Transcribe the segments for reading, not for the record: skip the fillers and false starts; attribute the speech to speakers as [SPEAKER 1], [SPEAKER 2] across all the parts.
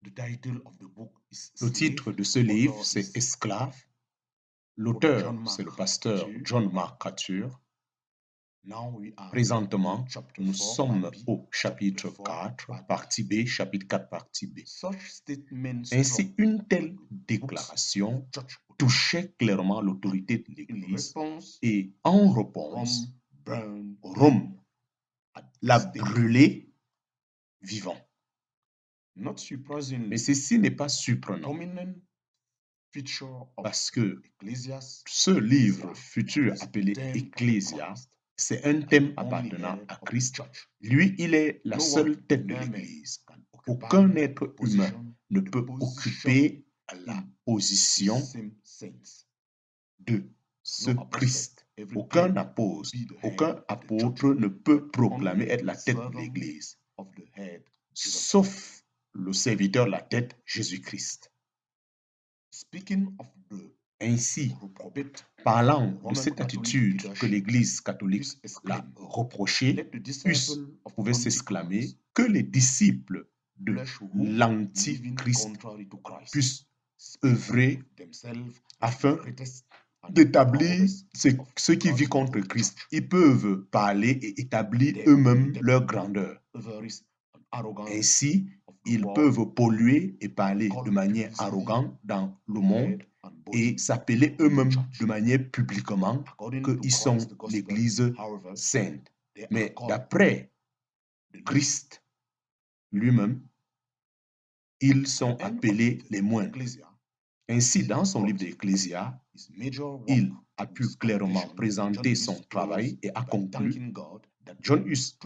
[SPEAKER 1] Le titre de ce livre, c'est Esclave. L'auteur, c'est le pasteur John MacArthur. Présentement, nous sommes au chapitre 4, partie B, chapitre 4, partie B. Ainsi, une telle déclaration touchait clairement l'autorité de l'Église et en réponse, Rome l'a brûlé vivant. Mais ceci n'est pas surprenant parce que ce livre futur appelé Ecclésiaste, c'est un thème appartenant à Christ. Lui, il est la seule tête de l'Église. Aucun être humain ne peut occuper la position de ce Christ. Aucun apôtre ne peut proclamer être la tête de l'Église, sauf le serviteur de la tête, Jésus-Christ. Ainsi, parlant de cette attitude que l'Église catholique l'a reprochée, pouvait s'exclamer que les disciples de l'Antichrist puissent œuvrer afin d'établir ce qui vit contre Christ. Ils peuvent parler et établir eux-mêmes leur grandeur. Ainsi, ils peuvent polluer et parler de manière arrogante dans le monde et s'appeler eux-mêmes de manière publiquement qu'ils sont l'Église sainte. Mais d'après Christ lui-même, ils sont appelés les moindres. Ainsi, dans son livre d'Ecclésiaste, il a pu clairement présenter son travail et a conclu. John Hus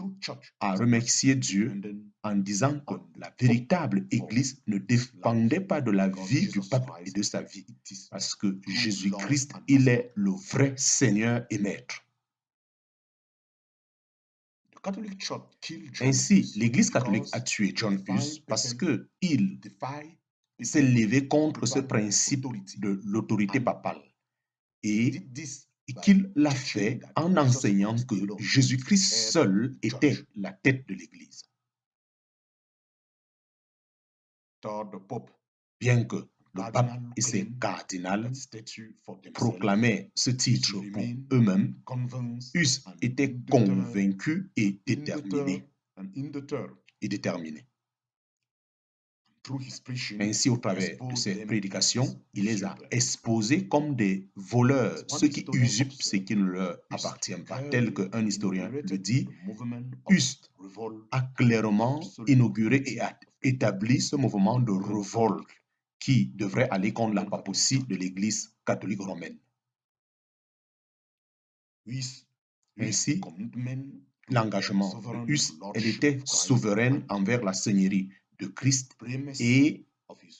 [SPEAKER 1] a remercié Dieu en disant que la véritable Église ne dépendait pas de la vie du pape et de sa vie, parce que Jésus-Christ, il est le vrai Seigneur et Maître. Ainsi, l'Église catholique a tué John Hus parce qu'il s'est levé contre ce principe de l'autorité papale et qu'il l'a fait en enseignant que Jésus-Christ seul était la tête de l'Église. Bien que le pape et ses cardinals proclamaient ce titre pour eux-mêmes, Hus était convaincu et déterminé. Ainsi, au travers de ses prédications, il les a exposés comme des voleurs, ceux qui usurpent ce qui ne leur appartient pas, tel qu'un historien le dit. Hus a clairement inauguré et a établi ce mouvement de révolte qui devrait aller contre la papatie de l'Église catholique romaine. Ainsi, l'engagement de Hus, elle était souveraine envers la seigneurie de Christ et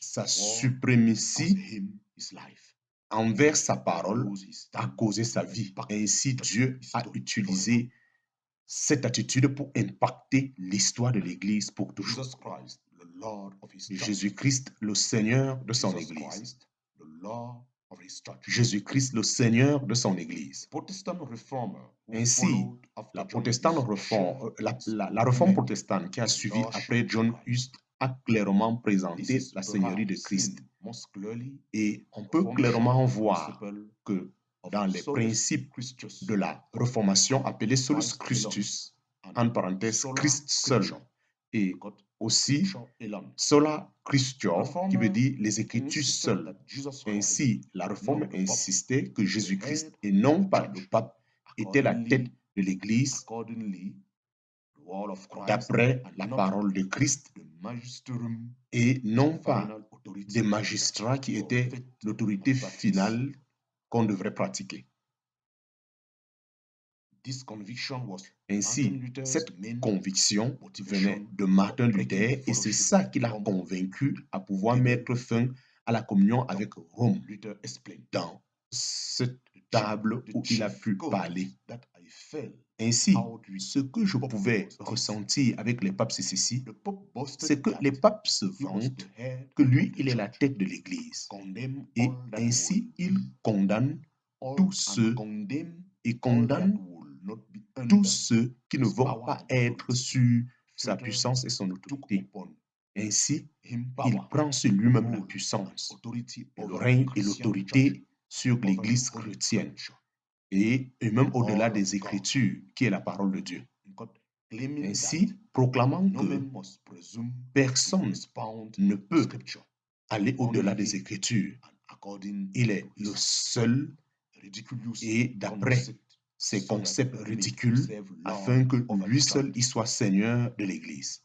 [SPEAKER 1] sa suprématie envers sa parole a causé sa vie. Ainsi, Dieu a utilisé cette attitude pour impacter l'histoire de l'Église pour toujours. Jésus-Christ, le Seigneur de son Église. Jésus-Christ, le Seigneur de son Église. Ainsi, la réforme protestante qui a suivi après John Hus a clairement présenté la Seigneurie de Christ. Et on peut clairement voir que dans les principes de la réformation appelée Solus Christus, en parenthèse Christ seul, et aussi Sola Christior, qui veut dire les Écritures seules. Ainsi, la réforme insistait que Jésus-Christ et non pas le pape était la tête de l'Église d'après la parole de Christ et non pas des magistrats qui étaient l'autorité finale qu'on devrait pratiquer. Ainsi, cette conviction venait de Martin Luther et c'est ça qui l'a convaincu à pouvoir mettre fin à la communion avec Rome dans cette table où il a pu parler. Ainsi, ce que je pouvais ressentir avec les papes sécessis, c'est que les papes se vantent que lui, il est la tête de l'Église. Et ainsi, il condamne tous ceux et condamne tous ceux qui ne vont pas être sur sa puissance et son autorité. Ainsi, il prend sur lui-même la puissance, le règne et l'autorité sur l'Église chrétienne et même au-delà des Écritures, qui est la parole de Dieu. Ainsi, proclamant que personne ne peut aller au-delà des Écritures, il est le seul et d'après ces concepts ridicules, afin que lui seul y soit Seigneur de l'Église.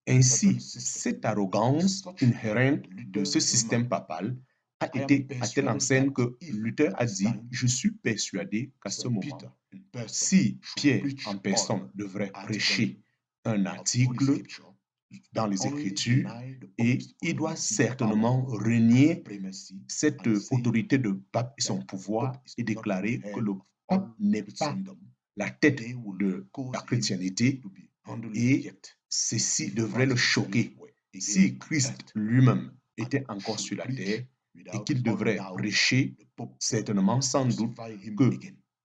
[SPEAKER 1] Ainsi, cette arrogance inhérente de ce système papal a été à telle enseigne que Luther a dit « Je suis persuadé qu'à ce moment, si Pierre en personne devrait prêcher un article dans les Écritures, et il doit certainement renier cette autorité de pape et son pouvoir et déclarer que le pape n'est pas la tête de la chrétienté et ceci devrait le choquer. Si Christ lui-même était encore sur la terre et qu'il devrait prêcher, certainement sans doute que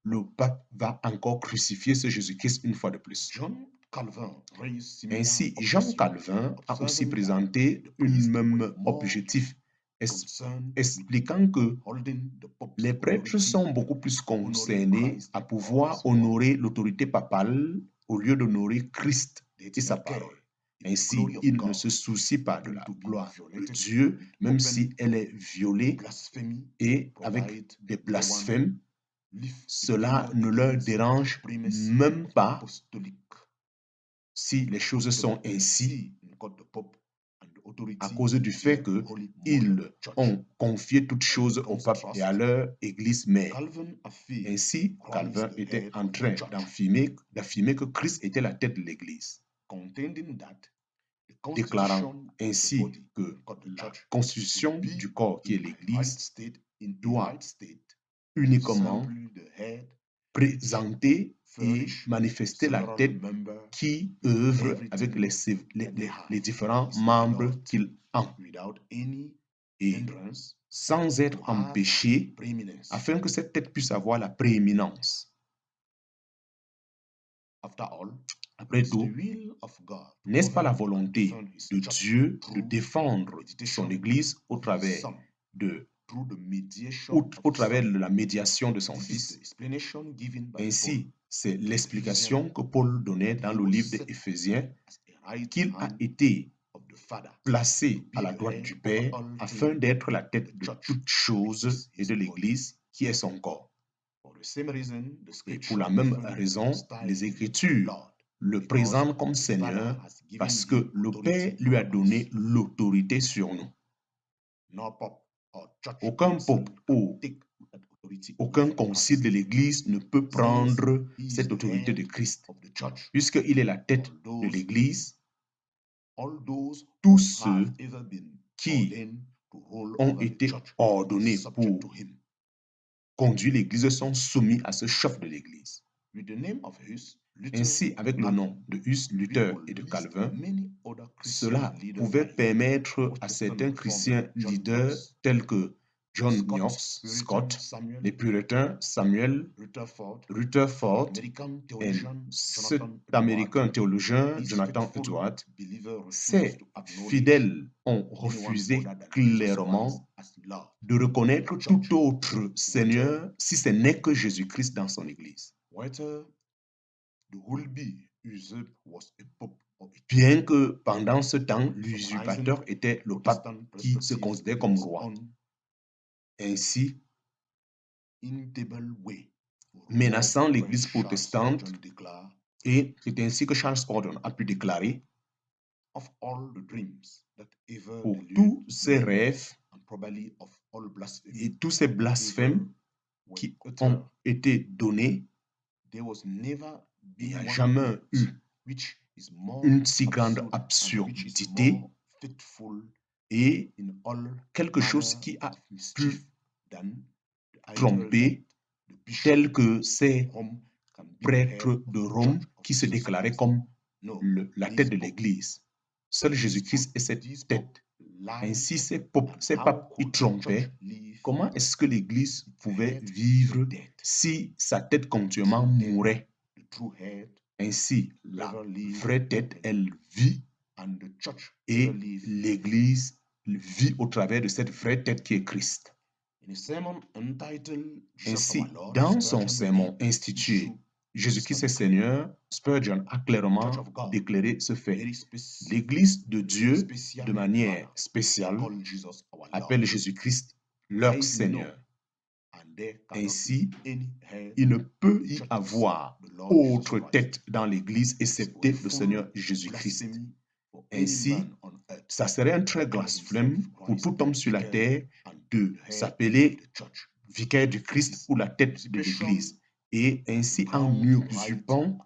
[SPEAKER 1] le pape va encore crucifier ce Jésus-Christ une fois de plus. Ainsi, Jean Calvin a aussi présenté un même objectif, expliquant que les prêtres sont beaucoup plus concernés à pouvoir honorer l'autorité papale au lieu d'honorer Christ et sa parole. Ainsi, ils ne se soucient pas de la gloire de Dieu, même si elle est violée et avec des blasphèmes, cela ne leur dérange même pas si les choses sont ainsi, à cause du fait qu'ils ont confié toutes choses au pape et à leur église mère. Ainsi, Calvin était en train d'affirmer que Christ était la tête de l'église, déclarant ainsi que la constitution du corps qui est l'église doit uniquement présenter et manifester la tête qui œuvre avec les différents membres qu'il a, et sans être empêché, afin que cette tête puisse avoir la prééminence. Après tout, n'est-ce pas la volonté de Dieu de défendre son Église au travers de la médiation de son Fils? Ainsi, c'est l'explication que Paul donnait dans le livre des Éphésiens, qu'il a été placé à la droite du Père afin d'être la tête de toutes choses et de l'Église qui est son corps. Et pour la même raison, les Écritures le présentent comme Seigneur parce que le Père lui a donné l'autorité sur nous. Aucun pope ou aucun concile de l'Église ne peut prendre cette autorité de Christ. Puisqu'il est la tête de l'Église, tous ceux qui ont été ordonnés pour conduire l'Église sont soumis à ce chef de l'Église. Ainsi, avec le nom de Hus, Luther et de Calvin, cela pouvait permettre à certains chrétiens leaders tels que John Knox, Scott, les puritains Samuel Rutherford et cet américain théologien Jonathan Edwards, ces fidèles ont refusé clairement de reconnaître tout autre Seigneur si ce n'est que Jésus-Christ dans son Église. Bien que pendant ce temps, l'usurpateur était le pape qui se considérait comme roi. Ainsi, menaçant l'Église protestante, et c'est ainsi que Charles Spurgeon a pu déclarer: pour tous ces rêves et tous ces blasphèmes qui ont été donnés, il n'y a jamais eu une si grande absurdité et quelque chose qui a pu tromper, tel que ces prêtres de Rome qui se déclaraient comme la tête de l'Église. Seul Jésus-Christ est cette tête. Ainsi, ces papes y trompaient. Comment est-ce que l'Église pouvait vivre si sa tête continuellement mourait? Ainsi, la vraie tête, elle vit et l'Église vit au travers de cette vraie tête qui est Christ. Ainsi, dans son sermon institué Jésus-Christ est Seigneur, Spurgeon a clairement déclaré ce fait. L'Église de Dieu, de manière spéciale, appelle Jésus-Christ leur Seigneur. Ainsi, il ne peut y avoir autre tête dans l'Église excepté le Seigneur Jésus-Christ. Ainsi, ça serait un très blasphème pour tout homme sur la terre de s'appeler vicaire du Christ ou la tête de l'Église. Et ainsi, en usurpant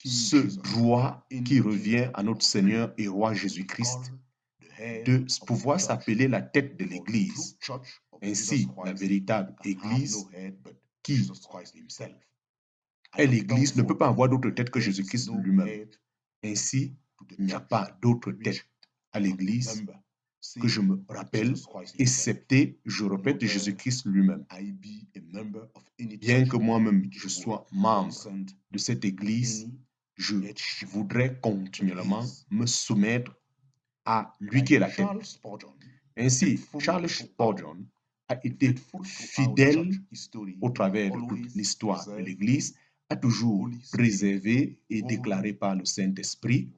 [SPEAKER 1] ce droit qui revient à notre Seigneur et Roi Jésus-Christ, de pouvoir s'appeler la tête de l'Église. Ainsi, la véritable Église qui est l'Église ne peut pas avoir d'autre tête que Jésus-Christ lui-même. Ainsi, il n'y a pas d'autre tête à l'Église que je me rappelle, excepté, je répète, Jésus-Christ lui-même. Bien que moi-même je sois membre de cette Église, je voudrais continuellement me soumettre à lui qui est la tête. Ainsi, Charles Spurgeon a été fidèle au travers de toute l'histoire de l'Église, a toujours préservé et déclaré par le Saint-Esprit,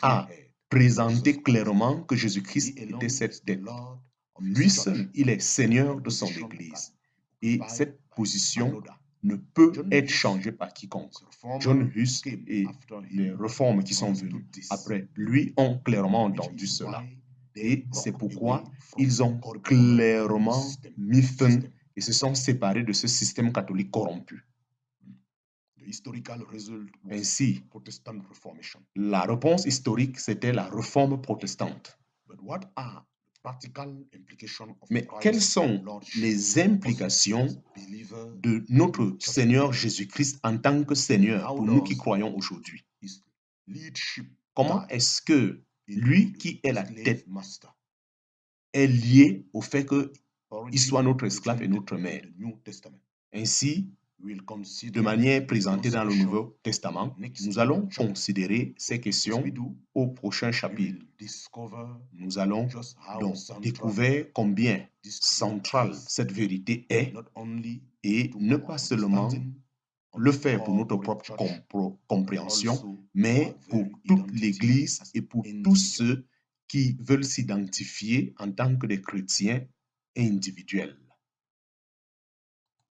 [SPEAKER 1] a présenté clairement que Jésus-Christ était cette tête. Lui seul, il est Seigneur de son Église. Et cette position ne peut être changée par quiconque. John Huss et les réformes qui sont venues après lui ont clairement entendu cela. Et c'est pourquoi ils ont clairement mis fin et se sont séparés de ce système catholique corrompu. Ainsi, la réponse historique, c'était la réforme protestante. Mais quelles sont les implications de notre Seigneur Jésus-Christ en tant que Seigneur pour nous qui croyons aujourd'hui? Comment est-ce que lui qui est la tête est lié au fait qu'il soit notre esclave et notre maître? Ainsi, de manière présentée dans le Nouveau Testament, nous allons considérer ces questions au prochain chapitre. Nous allons donc découvrir combien centrale cette vérité est et ne pas seulement le faire pour notre propre compréhension, mais pour toute l'Église et pour tous ceux qui veulent s'identifier en tant que des chrétiens individuels.